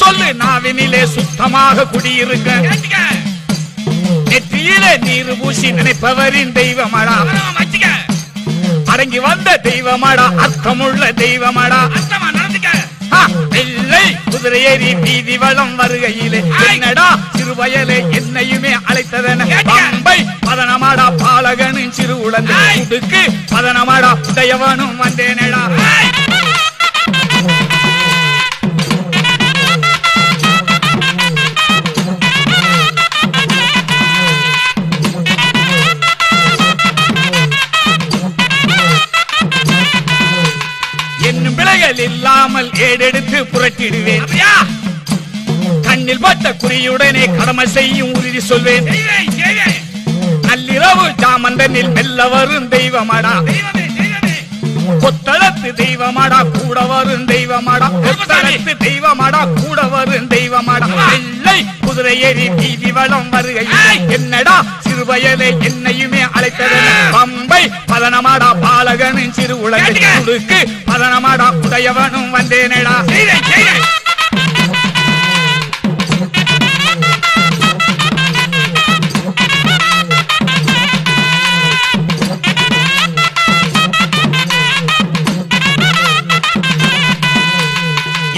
சொல்லு நாவினிலே சுத்தமாக குடியிருக்க நெற்றியிலே நீர் பூசி நினைப்பவரின் தெய்வமடா அடங்கி வந்த தெய்வமடா அர்த்தமுள்ள தெய்வமடா இல்லை குதிரை ஏறி வீதி வளம் வருகையிலே என்னடா சிறுவயலே என்னையுமே அழைத்ததன பம்பை பதனமாடா பாலகனும் சிறு உழந்து உடுக்கு பதனமாடா உடையவனும் வந்தேனடா என்னும் பிழைகள் இல்லாமல் ஏடெடுத்து புரட்டிடுவேன் கண்ணில் பட்ட குறியுடனே கடமை செய்யும் உறுதி சொல்வேன் நள்ளிரவு ஜாமந்தனில் மெல்ல வரும் தெய்வமடா கொத்தளத்து தெய்வமடா கூட வரும் தெய்வமடா கொத்தளத்து தெய்வமடா கூட வரும் தெய்வமடா இல்லை குதிரை ஏறி வீதி வளம் வருகையில் என்னடா சிறுவயலே என்னையுமே அழைத்ததன பம்பை பதனமாடா பாலகனும் சிறு உலகுக்கு பதனமாடா உடையவனும் வந்தேனடா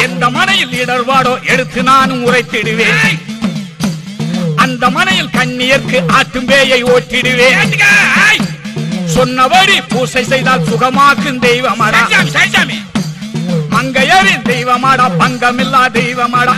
எந்த மனையில் இடர்பாடோ எடுத்து நானும் உரைத்திடுவேன் அந்த மனையில் கண்ணியர்க்கு ஆட்டும் பேயை ஓட்டிடுவேன் சொன்னபடி பூசை செய்தால் சுகமாக்கும் தெய்வமடா மங்கையரின் தெய்வமாடா பங்கமில்லா தெய்வமடா